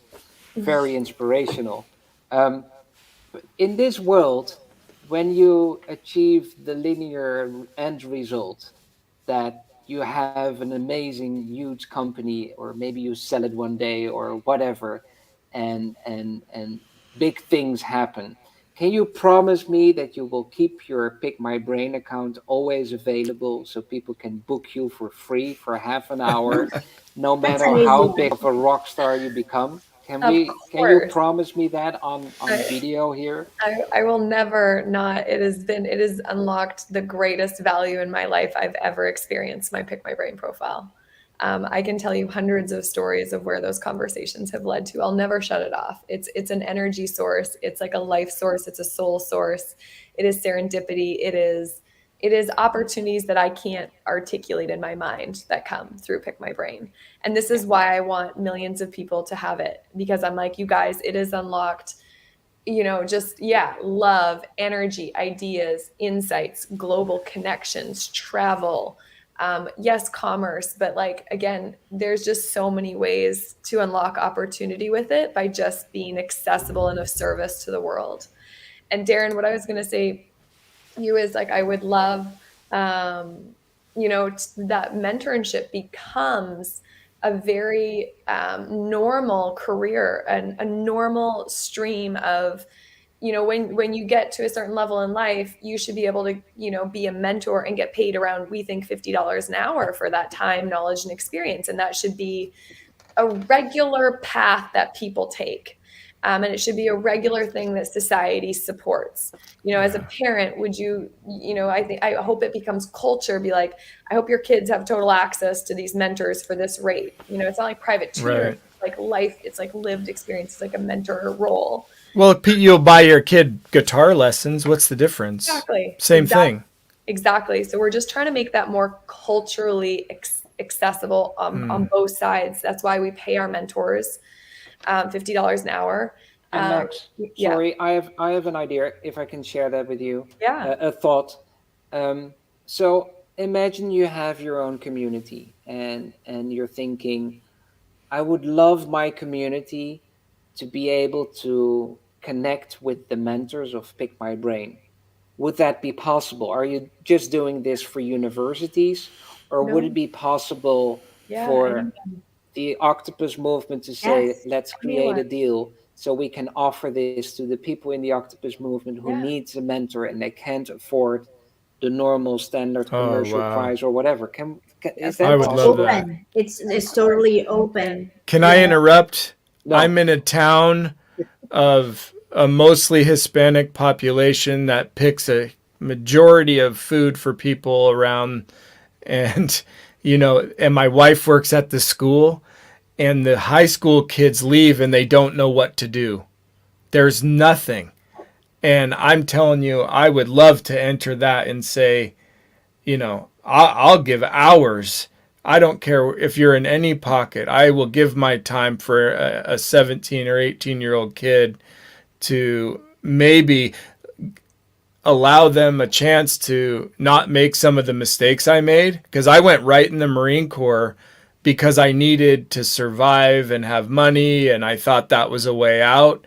very inspirational. Um, in this world, when you achieve the linear end result, that you have an amazing, huge company, or maybe you sell it one day or whatever, and big things happen. Can you promise me that you will keep your Pick My Brain account always available so people can book you for free for half an hour, no That's matter an easy how one. big of a rock star you become? Of Can you course. promise me that on I, video here? I will never not. It has unlocked the greatest value in my life I've ever experienced, my Pick My Brain profile. I can tell you hundreds of stories of where those conversations have led to. I'll never shut it off. It's an energy source. It's like a life source. It's a soul source. It is serendipity. It is opportunities that I can't articulate in my mind that come through Pick My Brain. And this is why I want millions of people to have it, because I'm like, you guys, it is unlocked, just, yeah, love, energy, ideas, insights, global connections, travel. Yes, commerce, but like, again, there's just so many ways to unlock opportunity with it by just being accessible and of service to the world. And Darren, what I was going to say you is like, I would love, that mentorship becomes a very normal career and a normal stream of, when you get to a certain level in life, you should be able to, be a mentor and get paid around, we think, $50 an hour for that time, knowledge, and experience. And that should be a regular path that people take. And it should be a regular thing that society supports. As a parent, would you, I hope it becomes culture, be like, I hope your kids have total access to these mentors for this rate. It's not like private tutoring, Right. it's like life, it's like lived experience, it's like a mentor role. Well, you'll buy your kid guitar lessons. What's the difference? Exactly. Same thing. Exactly. So we're just trying to make that more culturally accessible on both sides. That's why we pay our mentors $50 an hour. And Max, sorry, I have an idea, if I can share that with you. Yeah. A thought. So imagine you have your own community, and you're thinking, I would love my community to be able to connect with the mentors of PickMyBrain. Would that be possible? Are you just doing this for universities, or would it be possible for the Octopus Movement to say, Yes, let's create a deal so we can offer this to the people in the Octopus Movement who needs a mentor and they can't afford the normal standard commercial price or whatever? Is that I would love possible? that. It's totally open. Can I interrupt? No. I'm in a town of a mostly Hispanic population that picks a majority of food for people around, and and my wife works at the school, and the high school kids leave and they don't know what to do. There's nothing. And I'm telling you, I would love to enter that and say, I'll give hours. I don't care if you're in any pocket. I will give my time for a 17 or 18-year-old kid to maybe allow them a chance to not make some of the mistakes I made. Because I went right in the Marine Corps because I needed to survive and have money, and I thought that was a way out.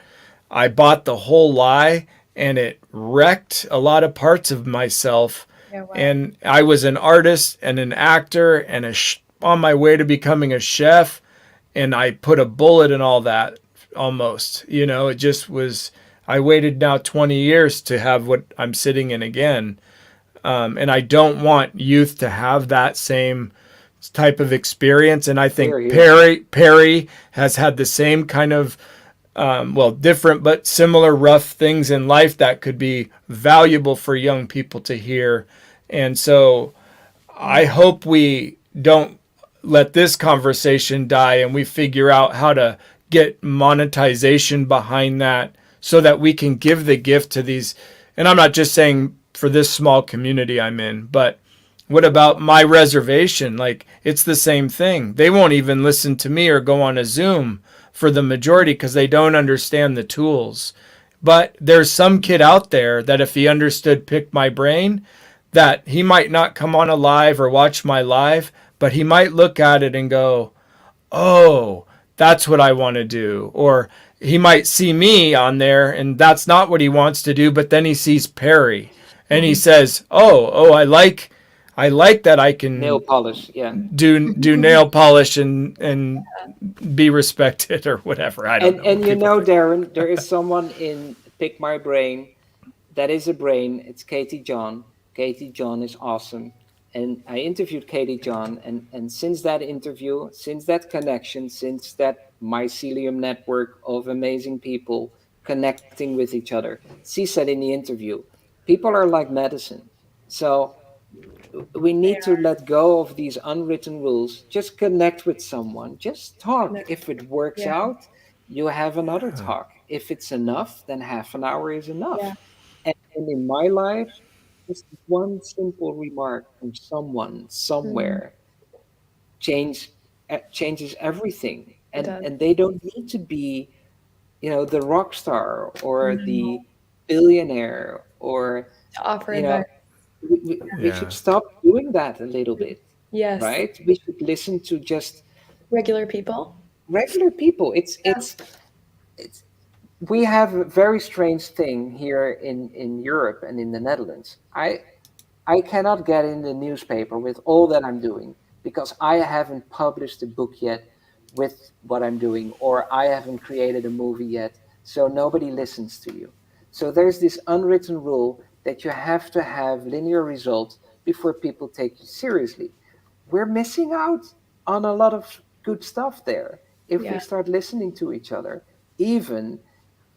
I bought the whole lie, and it wrecked a lot of parts of myself. And I was an artist and an actor and on my way to becoming a chef, and I put a bullet in all that almost. It just was. I waited now 20 years to have what I'm sitting in again. And I don't want youth to have that same type of experience. And I think Perry has had the same kind of, different but similar rough things in life that could be valuable for young people to hear. And so I hope we don't let this conversation die and we figure out how to get monetization behind that so that we can give the gift to these. And I'm not just saying for this small community I'm in, but what about my reservation? Like, it's the same thing. They won't even listen to me or go on a Zoom for the majority because they don't understand the tools. But there's some kid out there that if he understood PickMyBrain, that he might not come on a live or watch my live, but he might look at it and go, oh, that's what I want to do. Or he might see me on there and that's not what he wants to do, but then he sees Perry and he says, oh, I like that I can nail polish, do nail polish and be respected or whatever. I don't know. And Darren, there is someone in PickMyBrain that is a brain. It's Katie John. Katie John is awesome. And I interviewed Katie John, and since that interview, since that connection, since that mycelium network of amazing people connecting with each other, she said in the interview, people are like medicine. So we need to let go of these unwritten rules. Just connect with someone. Just talk. If it works out, you have another talk. If it's enough, then half an hour is enough. And in my life, just one simple remark from someone somewhere changes everything. And they don't need to be, the rock star or the billionaire or to offer advice. We should stop doing that a little bit. Yes. Right? We should listen to just regular people. It's we have a very strange thing here in Europe and in the Netherlands. I cannot get in the newspaper with all that I'm doing because I haven't published a book yet with what I'm doing, or I haven't created a movie yet, so nobody listens to you. So there's this unwritten rule that you have to have linear results before people take you seriously. We're missing out on a lot of good stuff there if we start listening to each other, even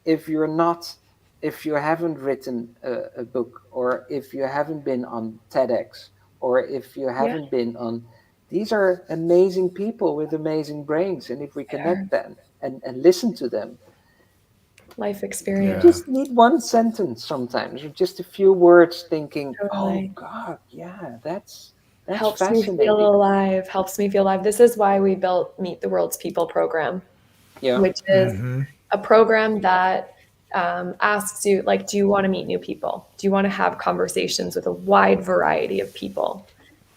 if you're not, if you haven't written a book, or if you haven't been on TEDx, or if you haven't been on, these are amazing people with amazing brains, and if we connect them and listen to them, Life you experience. just need one sentence sometimes, or just a few words thinking, oh Totally. God, yeah, that's Helps me fascinating. feel alive. Helps me feel alive. This is why we built Meet the World's People program, Yeah. which is a program that asks you, like, do you want to meet new people? Do you want to have conversations with a wide variety of people?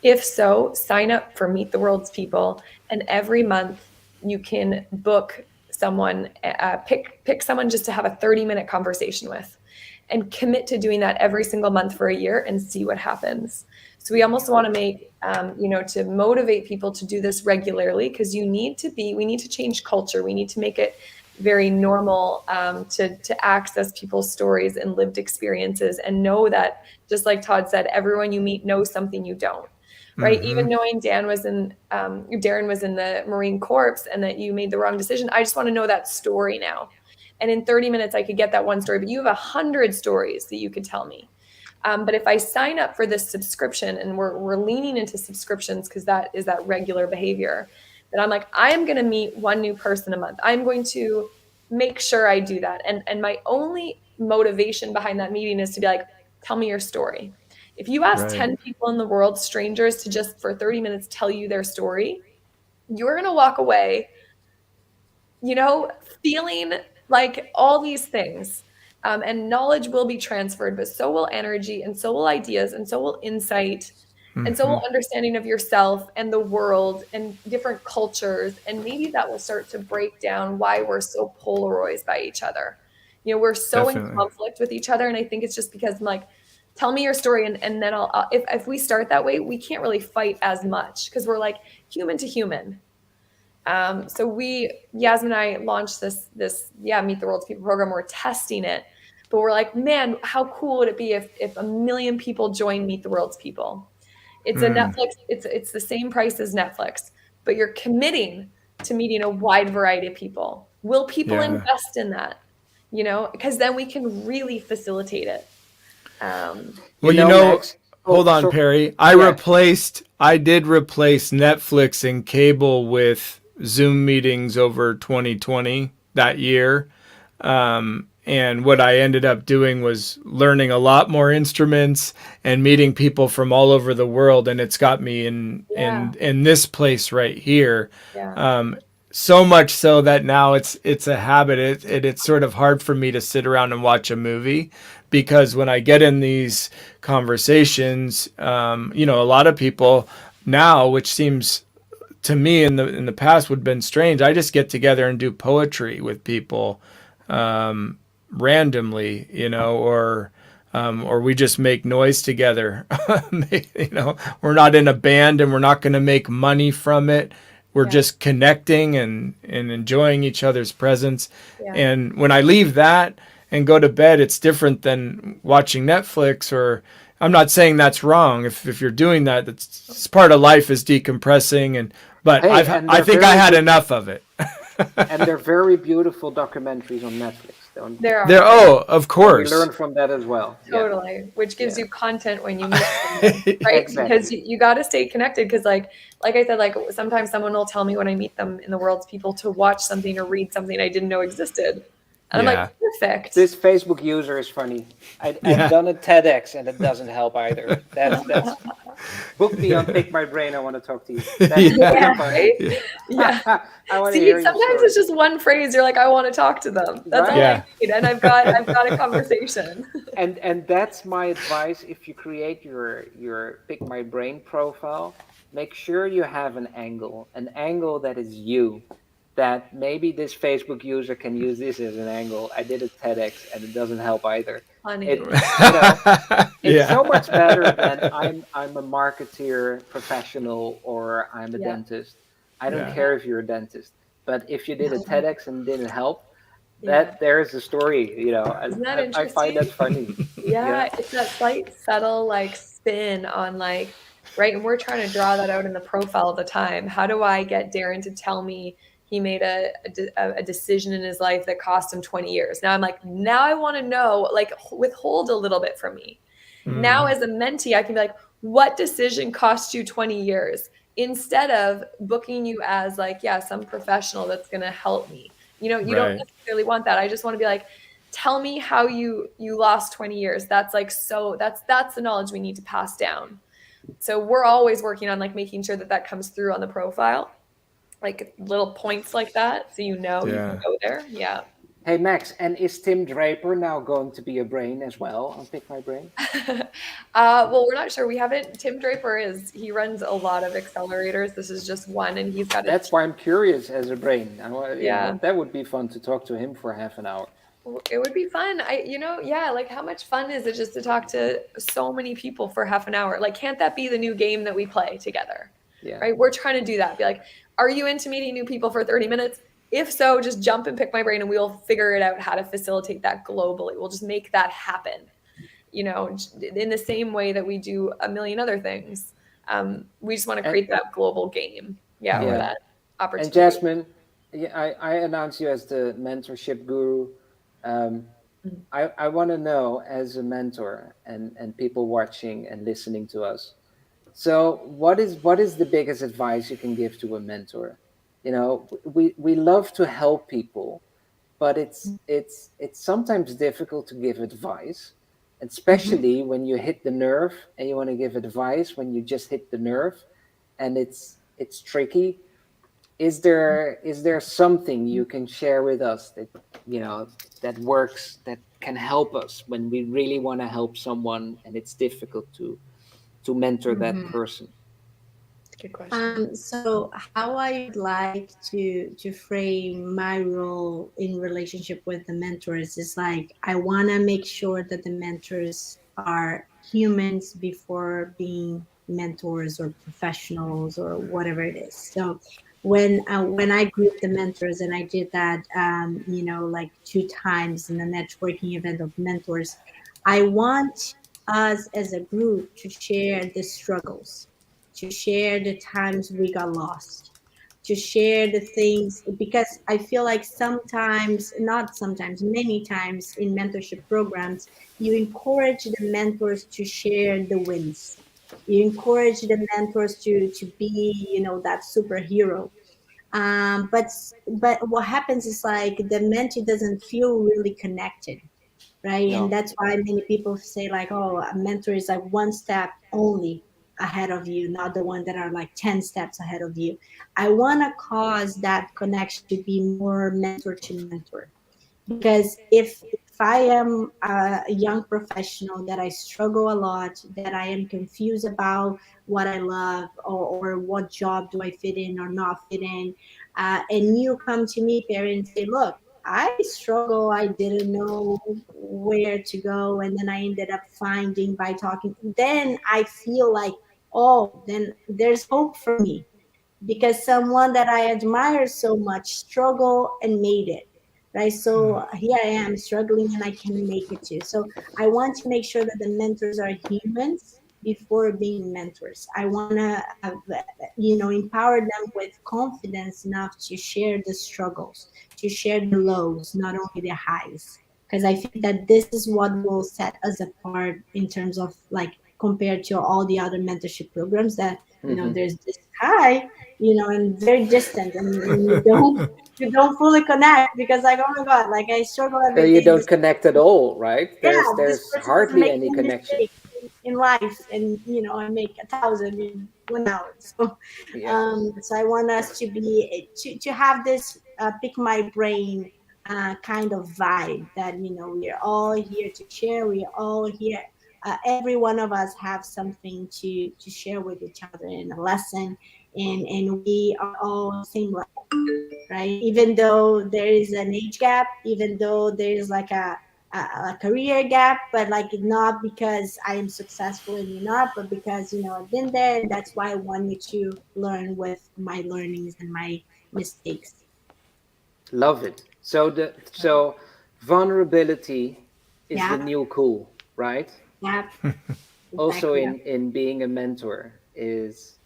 If so, sign up for Meet the World's People, and every month you can book someone, pick someone just to have a 30-minute conversation with, and commit to doing that every single month for a year and see what happens. So we almost want to make, to motivate people to do this regularly, because we need to change culture. We need to make it very normal to access people's stories and lived experiences, and know that, just like Todd said, everyone you meet knows something you don't. Right. Even knowing Darren was in the Marine Corps and that you made the wrong decision, I just want to know that story now. And in 30 minutes, I could get that one story, but you have 100 stories that you could tell me. But if I sign up for this subscription, and we're leaning into subscriptions because that is that regular behavior, that I'm like, I am going to meet one new person a month. I'm going to make sure I do that. And my only motivation behind that meeting is to be like, tell me your story. If you ask 10 people in the world, strangers, to just for 30 minutes tell you their story, you're going to walk away, feeling like all these things. And knowledge will be transferred, but so will energy, and so will ideas, and so will insight, and so will understanding of yourself and the world and different cultures. And maybe that will start to break down why we're so polarized by each other. We're so in conflict with each other. And I think it's just because I'm like, tell me your story. And then if we start that way, we can't really fight as much, because we're like human to human. So Yasmin and I launched this Meet the World's People program. We're testing it, but we're like, man, how cool would it be if 1 million people join Meet the World's People? It's a Netflix. It's the same price as Netflix, but you're committing to meeting a wide variety of people. Will people invest in that? Because then we can really facilitate it. Max, hold on, Perry. I did replace Netflix and cable with Zoom meetings over 2020 that year. And what I ended up doing was learning a lot more instruments and meeting people from all over the world. And it's got me in this place right here. So much so that now it's a habit. It's sort of hard for me to sit around and watch a movie, because when I get in these conversations, a lot of people now, which seems to me in the past would have been strange, I just get together and do poetry with people randomly, or we just make noise together. We're not in a band, and we're not going to make money from it. We're just connecting and enjoying each other's presence. And when I leave that and go to bed, it's different than watching Netflix. Or I'm not saying that's wrong. If you're doing that, it's part of life, is decompressing. But I think I had enough of it. And they're very beautiful documentaries on Netflix. There are. Of course. We learn from that as well. Totally, which gives you content when you meet someone, right? Exactly. Because you got to stay connected. Because like I said, like sometimes someone will tell me when I meet them in the World's People to watch something or read something I didn't know existed. And I'm like, perfect. This Facebook user is funny. I've done a TEDx and it doesn't help either. That's book me on PickMyBrain. I want to talk to you. That's funny. Yeah. I want to hear sometimes it's just one phrase. You're like, I want to talk to them. That's all I need, and I've got a conversation. And that's my advice. If you create your PickMyBrain profile, make sure you have an angle that is you. that maybe this Facebook user can use this as an angle. I did a TEDx and it doesn't help either. Funny. It's so much better Yeah. than I'm a marketeer professional or I'm a Yeah. dentist. I don't Yeah. care if you're a dentist, but if you did a TEDx and didn't help, Yeah. there's a story, and Isn't that I find that interesting? funny. Yeah, it's that slight subtle like spin on like, right? And we're trying to draw that out in the profile all the time. How do I get Darren to tell me he made a decision in his life that cost him 20 years? Now I'm like, now I want to know, like withhold a little bit from me. Now as a mentee, I can be like, what decision cost you 20 years? Instead of booking you as like, yeah, some professional that's going to help me. You don't Right. necessarily want that. I just want to be like, tell me how you lost 20 years. That's like, so that's the knowledge we need to pass down. So we're always working on like making sure that comes through on the profile, like little points like that, so you can Yeah. go there. Yeah. Hey Max, and is Tim Draper now going to be a brain as well on Pick My Brain? Well, we're not sure. We haven't. Tim Draper he runs a lot of accelerators. This is just one, and he's got. That's why I'm curious as a brain. Yeah. That would be fun to talk to him for half an hour. It would be fun. Yeah, like how much fun is it just to talk to so many people for half an hour? Like, can't that be the new game that we play together? Yeah. Right? We're trying to do that. Be like, are you into meeting new people for 30 minutes? If so, just jump and pick my brain and we'll figure it out how to facilitate that globally. We'll just make that happen, in the same way that we do a million other things. We just want to create that global game. Yeah. Or that opportunity. And Jasmine, I announce you as the mentorship guru. I want to know, as a mentor and people watching and listening to us, so what is the biggest advice you can give to a mentor? We love to help people, but it's sometimes difficult to give advice, especially when you hit the nerve and you want to give advice when you just hit the nerve, and it's tricky. Is there something you can share with us that works, that can help us when we really want to help someone and it's difficult to mentor that person? Good question. So how I would like to frame my role in relationship with the mentors is like, I want to make sure that the mentors are humans before being mentors or professionals or whatever it is. So when I grouped the mentors, and I did that like 2 times in the networking event of mentors, I want us as a group to share the struggles, to share the times we got lost, to share the things, because I feel like sometimes, not sometimes, many times in mentorship programs, you encourage the mentors to share the wins. You encourage the mentors to be, that superhero. But what happens is like the mentee doesn't feel really connected, right? And No. that's why many people say like, oh, a mentor is like one step only ahead of you, not the one that are like 10 steps ahead of you. I want to cause that connection to be more mentor to mentor, because if I am a young professional that I struggle a lot, that I am confused about what I love, or what job do I fit in or not fit in, and you come to me, Perry, and say, look, I struggle, I didn't know where to go, and then I ended up finding by talking, then I feel like, oh, then there's hope for me, because someone that I admire so much struggle and made it, right? So here I am struggling and I can make it too. So I want to make sure that the mentors are humans before being mentors. I want to empower them with confidence enough to share the struggles, to share the lows, not only the highs, because I think that this is what will set us apart in terms of like, compared to all the other mentorship programs, that there's this high, and very distant, and you don't fully connect, because like, oh my god, like I struggle So every you day. don't connect at all, right? Yeah, this There's person doesn't hardly make any any connection. mistake in life, and I make 1,000 in 1 hour. So Yeah. so I want us to be to have this pick my brain kind of vibe, that we are all here to share, we are all here, every one of us have something to share with each other in a lesson, and we are all same level. right? Even though there is an age gap, even though there is like a career gap, but like not because I am successful and you're not, but because I've been there, and that's why I want you to learn with my learnings and my mistakes. Love it. So vulnerability is the Yeah, new cool, right? yeah, Also exactly. in being a mentor is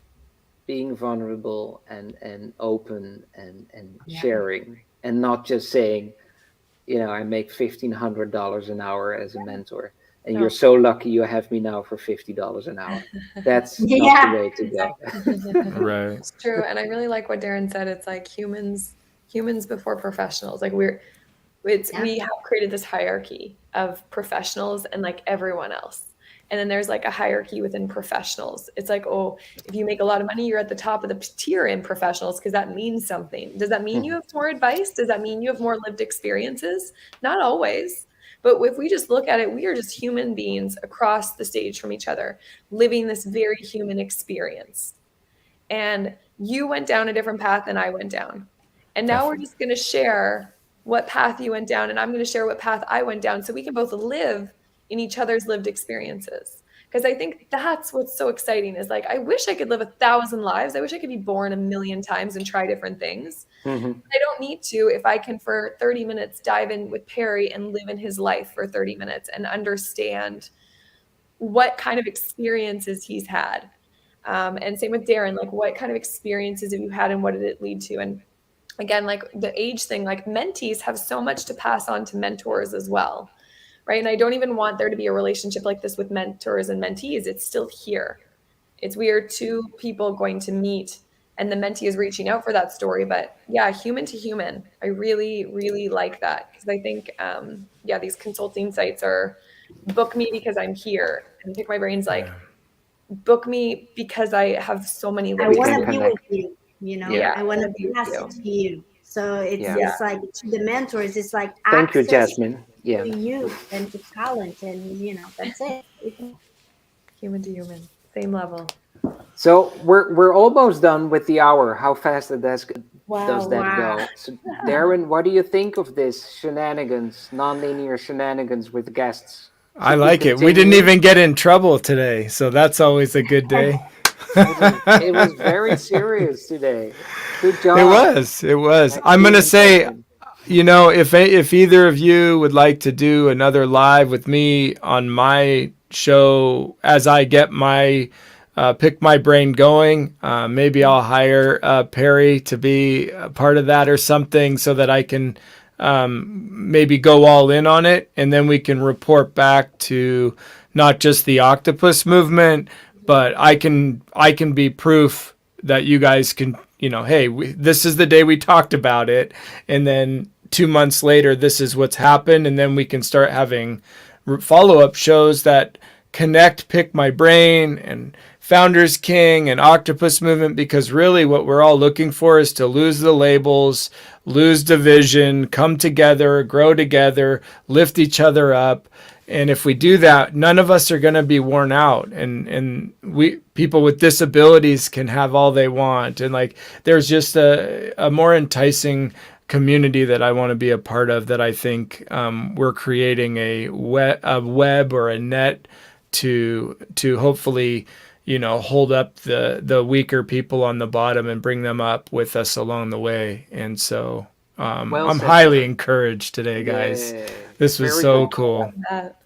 being vulnerable and open and Yeah, sharing and not just saying, I make $1,500 an hour as a mentor, and you're No. so lucky you have me now for $50 an hour. That's not the yeah, way to go. exactly. Right. It's true. And I really like what Darren said. It's like humans before professionals. Like Yeah, we have created this hierarchy of professionals and like everyone else. And then there's like a hierarchy within professionals. It's like, oh, if you make a lot of money, you're at the top of the tier in professionals because that means something. Does that mean you have more advice? Does that mean you have more lived experiences? Not always. But if we just look at it, we are just human beings across the stage from each other, living this very human experience. And you went down a different path than I went down. And now we're Definitely. just going to share what path you went down, and I'm going to share what path I went down so we can both live in each other's lived experiences. Because I think that's what's so exciting is like, I wish I could live 1,000 lives. I wish I could be born a million times and try different things. Hmm. I don't need to if I can, for 30 minutes, dive in with Perry and live in his life for 30 minutes and understand what kind of experiences he's had. And same with Darren, like what kind of experiences have you had and what did it lead to? And again, like the age thing, like mentees have so much to pass on to mentors as well, right? And I don't even want there to be a relationship like this with mentors and mentees. It's still here. It's we are two people going to meet and the mentee is reaching out for that story. But yeah, human to human, I really, really like that because I think, yeah, these consulting sites are book me because I'm here and Pick My Brain's like, Yeah. book me because I have so many I lived We want can to be experiences. with connect. you. Yeah. Yeah, I I want want to to be with pass it you. to you. So it's Yeah. Yeah, it's like to the mentors, it's like Thank you, access Jasmine. Yeah. to you and to talent, and that's it. human to human, same level. So we're almost done with the hour. How fast does Wow. that Wow. go? So Darren, what do you think of this shenanigans, nonlinear shenanigans with guests? I Should we like it. We didn't continue? even get in trouble today, so that's always a good day. It was very serious today. Good It job, was. It was. I'm Maxine gonna and say, Jasmine. if either of you would like to do another live with me on my show as I get my pick my brain going, maybe I'll hire Perry to be a part of that or something so that I can maybe go all in on it, and then we can report back to not just the Octopus Movement, but I can be proof that you guys can, hey, this is the day we talked about it, and then 2 months later, this is what's happened, and then we can start having follow-up shows that connect Pick My Brain and Founders King and Octopus Movement, because really what we're all looking for is to lose the labels, lose division, come together, grow together, lift each other up. And if we do that, none of us are going to be worn out, and we people with disabilities can have all they want, and like there's just a more enticing community that I want to be a part of, that I think we're creating a web or a net to hopefully hold up the weaker people on the bottom and bring them up with us along the way. And so Well I'm said, highly sir. encouraged today, guys. Yeah, This was very so good. cool. That.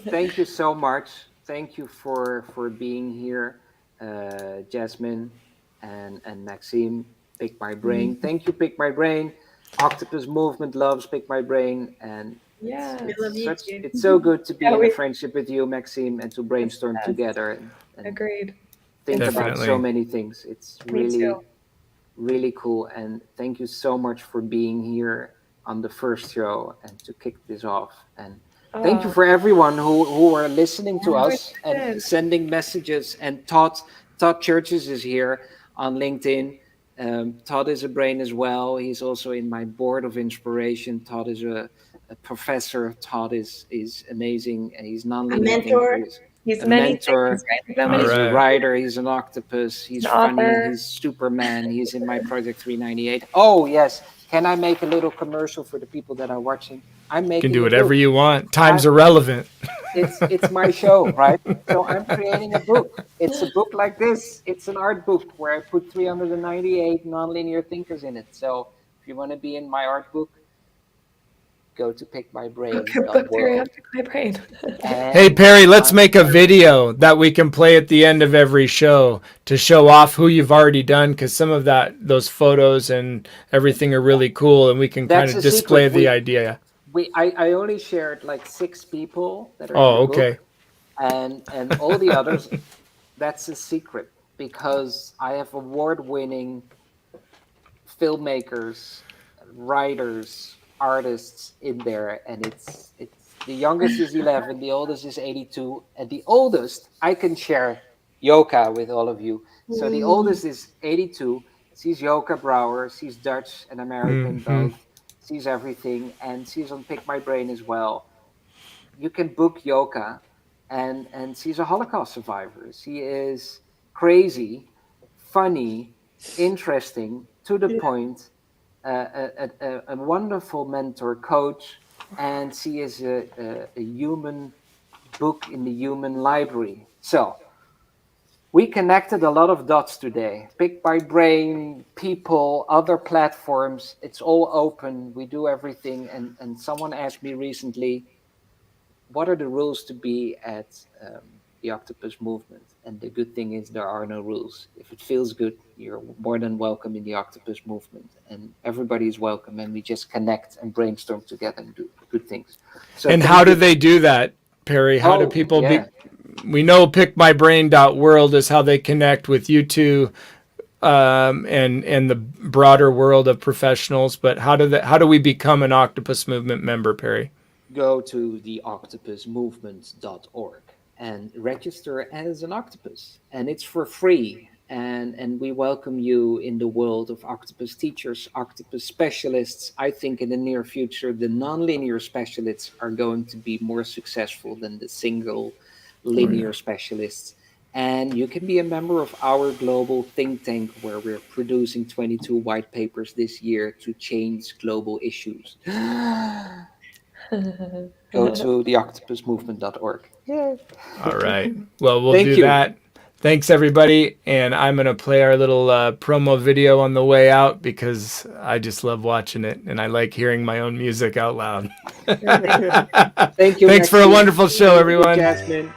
Thank you so much. Thank you for being here, Jasmine and Maxime. Pick My Brain. Thank you, Pick My Brain. Octopus Movement loves Pick My Brain, and it's Yes. We love it's you such too. it's so good to be Yeah, in a we friendship with you, Maxime, and to it's the brainstorm best. together and Agreed. think It's about like so Definitely. many things. It's me too. really cool, and thank you so much for being here on the first show and to kick this off. And thank you Oh, for everyone who are listening to so us and excited. sending messages. And Todd Churches is here on LinkedIn. Todd is a brain as well. He's also in my board of inspiration. Todd is a professor. Todd is amazing, and he's A nonlinear mentor. thinker. He's a many mentor. things, right? So All many He's right. a writer. He's an octopus. He's An funny. author. He's Superman. He's in my Project 398. Oh, yes. Can I make a little commercial for the people that are watching? I'm You can making do a whatever book. you want. Time's irrelevant. It's my show, right? So I'm creating a book. It's a book like this. It's an art book where I put 398 nonlinear thinkers in it. So if you want to be in my art book, go to Book Perry pickmybrain.world. on Pick My Brain. Hey, Perry, let's make a video that we can play at the end of every show to show off who you've already done, because some of those photos and everything are really cool, and we can kind That's of a display secret. the idea. I only shared like 6 people that are in Oh, the book, okay. and all the others. That's a secret because I have award-winning filmmakers, writers, artists in there, and it's the youngest is 11, the oldest is 82, and the oldest I can share Yoka with all of you. So the oldest is 82. She's Yoka Brouwer. She's Dutch and American both. She's everything, and she's on Pick My Brain as well. You can book Yoka, and she's a Holocaust survivor. She is crazy, funny, interesting, to the point, a wonderful mentor, coach, and she is a human book in the human library. So we connected a lot of dots today. Pick My Brain, people, other platforms. It's all open. We do everything. And someone asked me recently, what are the rules to be at the Octopus Movement? And the good thing is there are no rules. If it feels good, you're more than welcome in the Octopus Movement, and everybody is welcome, and we just connect and brainstorm together and do good things. So And how do they do that, Perry? How do people yeah. We know pickmybrain.world is how they connect with you two, and the broader world of professionals, but how do we become an Octopus Movement member, Perry? Go to the octopusmovement.org and register as an octopus, and it's for free, and we welcome you in the world of octopus teachers, octopus specialists. I think in the near future the nonlinear specialists are going to be more successful than the single linear specialists. And you can be a member of our global think tank where we're producing 22 white papers this year to change global issues. Go to theoctopusmovement.org. Yeah. All right. Well, we'll Thank do you. that. Thanks, everybody. And I'm going to play our little promo video on the way out because I just love watching it and I like hearing my own music out loud. Thank you. Thanks for a Maxine. wonderful show, everyone. Jasmine.